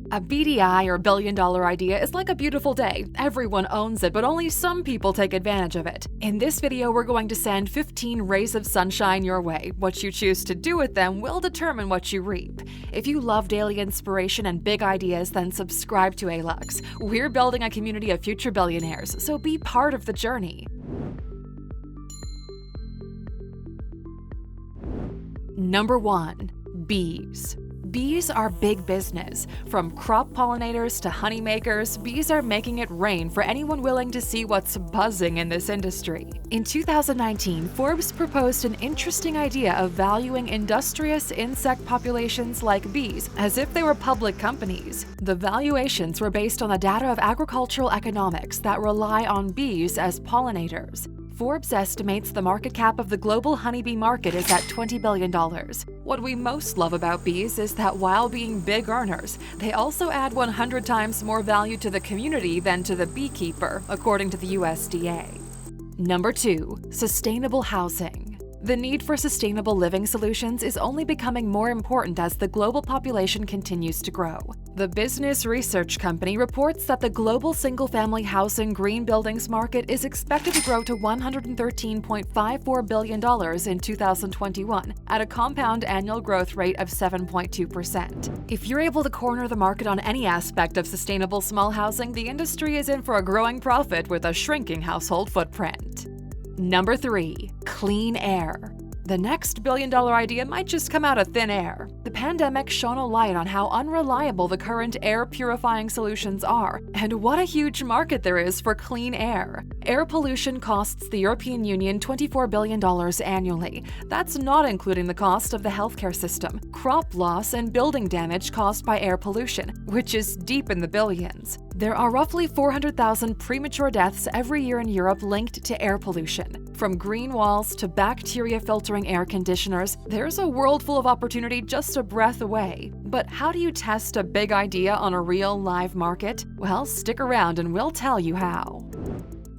A BDI or billion-dollar idea is like a beautiful day. Everyone owns it, but only some people take advantage of it. In this video, we're going to send 15 rays of sunshine your way. What you choose to do with them will determine what you reap. If you love daily inspiration and big ideas, then subscribe to Alux. We're building a community of future billionaires, so be part of the journey. Number 1. Bees. Bees are big business. From crop pollinators to honey makers, bees are making it rain for anyone willing to see what's buzzing in this industry. In 2019, Forbes proposed an interesting idea of valuing industrious insect populations like bees as if they were public companies. The valuations were based on the data of agricultural economics that rely on bees as pollinators. Forbes estimates the market cap of the global honeybee market is at $20 billion. What we most love about bees is that while being big earners, they also add 100 times more value to the community than to the beekeeper, according to the USDA. Number 2. Sustainable housing. The need for sustainable living solutions is only becoming more important as the global population continues to grow. The business research company reports that the global single-family housing green buildings market is expected to grow to $113.54 billion in 2021 at a compound annual growth rate of 7.2%. If you're able to corner the market on any aspect of sustainable small housing, the industry is in for a growing profit with a shrinking household footprint. Number 3. Clean air. The next billion-dollar idea might just come out of thin air. The pandemic shone a light on how unreliable the current air-purifying solutions are, and what a huge market there is for clean air. Air pollution costs the European Union $24 billion annually. That's not including the cost of the healthcare system, crop loss, and building damage caused by air pollution, which is deep in the billions. There are roughly 400,000 premature deaths every year in Europe linked to air pollution. From green walls to bacteria-filtering air conditioners, there's a world full of opportunity just a breath away. But how do you test a big idea on a real live market? Well, stick around and we'll tell you how.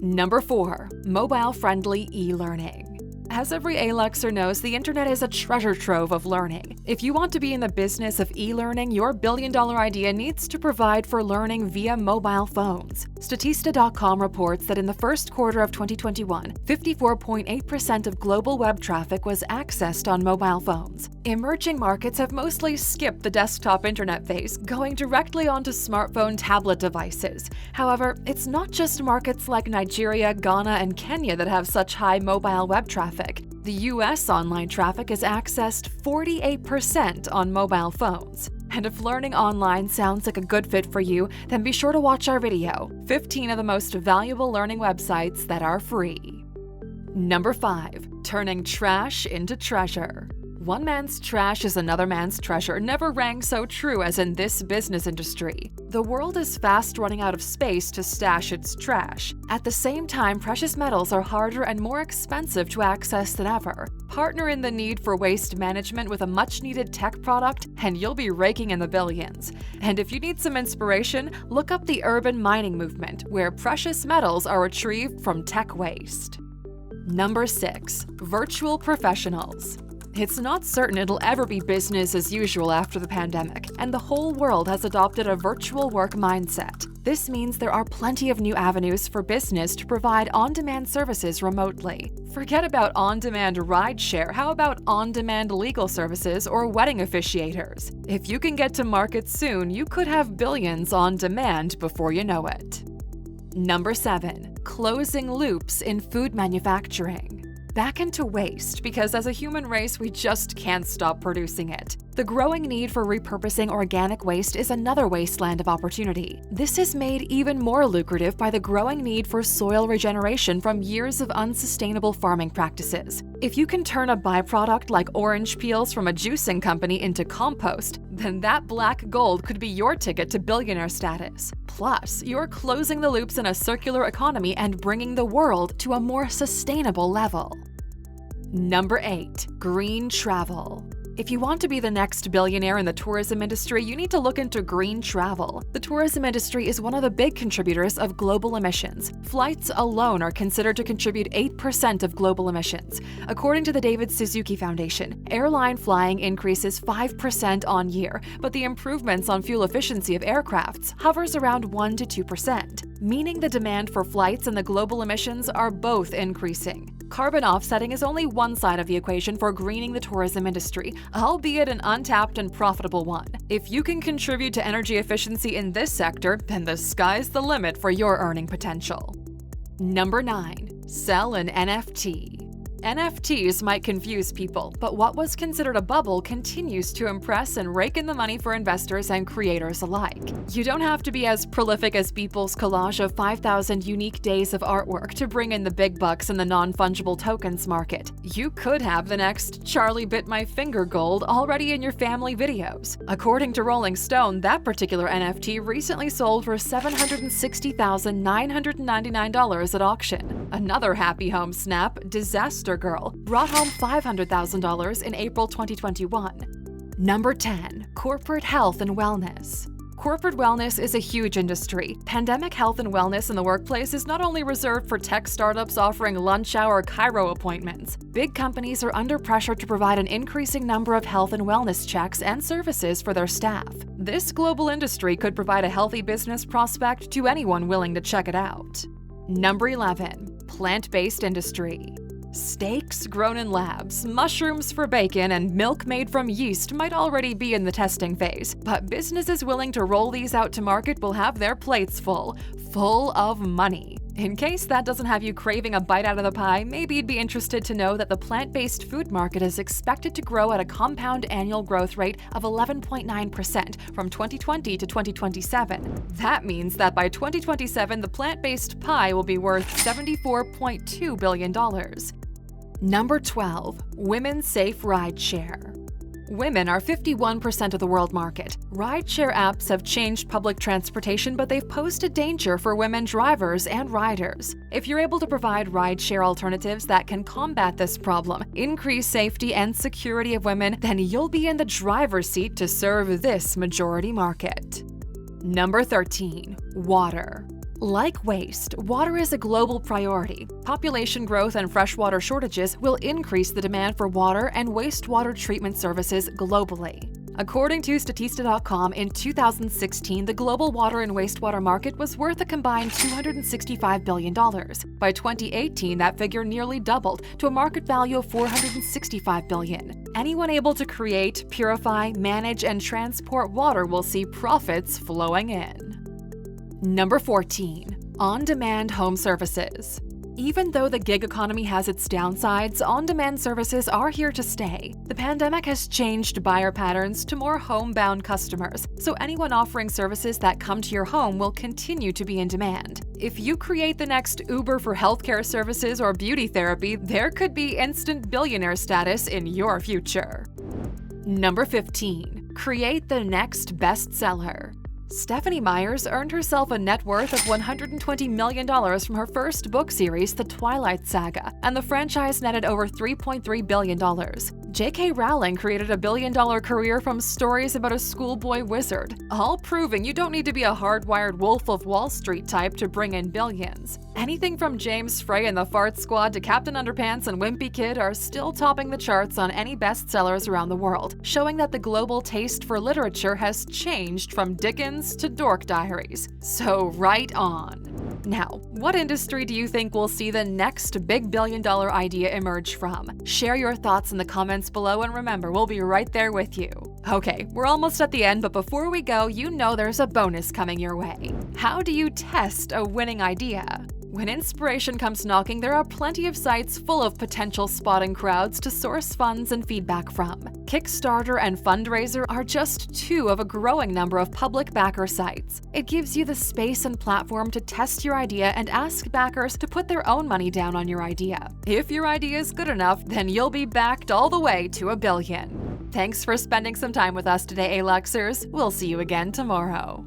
Number 4. Mobile-friendly e-learning. As every Aluxer knows, the internet is a treasure trove of learning. If you want to be in the business of e-learning, your billion-dollar idea needs to provide for learning via mobile phones. Statista.com reports that in the first quarter of 2021, 54.8% of global web traffic was accessed on mobile phones. Emerging markets have mostly skipped the desktop internet phase, going directly onto smartphone tablet devices. However, it's not just markets like Nigeria, Ghana, and Kenya that have such high mobile web traffic. The US online traffic is accessed 48% on mobile phones. And if learning online sounds like a good fit for you, then be sure to watch our video, 15 of the most valuable learning websites that are free. Number 5. Turning trash into treasure. One man's trash is another man's treasure never rang so true as in this business industry. The world is fast running out of space to stash its trash. At the same time, precious metals are harder and more expensive to access than ever. Partner in the need for waste management with a much-needed tech product, and you'll be raking in the billions. And if you need some inspiration, look up the urban mining movement, where precious metals are retrieved from tech waste. Number 6. Virtual professionals. It's not certain it'll ever be business as usual after the pandemic, and the whole world has adopted a virtual work mindset. This means there are plenty of new avenues for business to provide on-demand services remotely. Forget about on-demand rideshare, how about on-demand legal services or wedding officiators? If you can get to market soon, you could have billions on demand before you know it. Number 7. Closing loops in food manufacturing. Back into waste, because as a human race, we just can't stop producing it. The growing need for repurposing organic waste is another wasteland of opportunity. This is made even more lucrative by the growing need for soil regeneration from years of unsustainable farming practices. If you can turn a byproduct like orange peels from a juicing company into compost, then that black gold could be your ticket to billionaire status. Plus, you're closing the loops in a circular economy and bringing the world to a more sustainable level. Number 8. Green travel. If you want to be the next billionaire in the tourism industry, you need to look into green travel. The tourism industry is one of the big contributors of global emissions. Flights alone are considered to contribute 8% of global emissions. According to the David Suzuki Foundation, airline flying increases 5% on year, but the improvements on fuel efficiency of aircrafts hovers around 1 to 2%, meaning the demand for flights and the global emissions are both increasing. Carbon offsetting is only one side of the equation for greening the tourism industry, albeit an untapped and profitable one. If you can contribute to energy efficiency in this sector, then the sky's the limit for your earning potential. Number 9. Sell an NFT. NFTs might confuse people, but what was considered a bubble continues to impress and rake in the money for investors and creators alike. You don't have to be as prolific as People's collage of 5,000 unique days of artwork to bring in the big bucks in the non-fungible tokens market. You could have the next Charlie Bit My Finger gold already in your family videos. According to Rolling Stone, that particular NFT recently sold for $760,999 at auction. Another happy home snap, Disaster Girl, brought home $500,000 in April 2021. Number 10. Corporate health and wellness. Corporate wellness is a huge industry. Pandemic health and wellness in the workplace is not only reserved for tech startups offering lunch hour chiro appointments. Big companies are under pressure to provide an increasing number of health and wellness checks and services for their staff. This global industry could provide a healthy business prospect to anyone willing to check it out. Number 11. Plant-based industry. Steaks grown in labs, mushrooms for bacon, and milk made from yeast might already be in the testing phase, but businesses willing to roll these out to market will have their plates full of money. In case that doesn't have you craving a bite out of the pie, maybe you'd be interested to know that the plant-based food market is expected to grow at a compound annual growth rate of 11.9% from 2020 to 2027. That means that by 2027, the plant-based pie will be worth $74.2 billion. Number 12. Women's safe rideshare. Women are 51% of the world market. Rideshare apps have changed public transportation, but they've posed a danger for women drivers and riders. If you're able to provide rideshare alternatives that can combat this problem, increase safety and security of women, then you'll be in the driver's seat to serve this majority market. Number 13. Water. Like waste, water is a global priority. Population growth and freshwater shortages will increase the demand for water and wastewater treatment services globally. According to Statista.com, in 2016, the global water and wastewater market was worth a combined $265 billion. By 2018, that figure nearly doubled to a market value of $465 billion. Anyone able to create, purify, manage, and transport water will see profits flowing in. Number 14. On-demand home services. Even though the gig economy has its downsides, on-demand services are here to stay. The pandemic has changed buyer patterns to more homebound customers, so anyone offering services that come to your home will continue to be in demand. If you create the next Uber for healthcare services or beauty therapy, there could be instant billionaire status in your future. Number 15. Create the next bestseller. Stephenie Meyers earned herself a net worth of $120 million from her first book series, The Twilight Saga, and the franchise netted over $3.3 billion. J.K. Rowling created a billion-dollar career from stories about a schoolboy wizard, all proving you don't need to be a hardwired Wolf of Wall Street type to bring in billions. Anything from James Frey and the Fart Squad to Captain Underpants and Wimpy Kid are still topping the charts on any bestsellers around the world, showing that the global taste for literature has changed from Dickens to Dork Diaries. So right on. Now, what industry do you think will see the next big billion-dollar idea emerge from? Share your thoughts in the comments below, and remember, we'll be right there with you. Okay, we're almost at the end, but before we go, you know there's a bonus coming your way. How do you test a winning idea? When inspiration comes knocking, there are plenty of sites full of potential spotting crowds to source funds and feedback from. Kickstarter and Fundraiser are just two of a growing number of public backer sites. It gives you the space and platform to test your idea and ask backers to put their own money down on your idea. If your idea is good enough, then you'll be backed all the way to $1 billion. Thanks for spending some time with us today, Aluxers. We'll see you again tomorrow.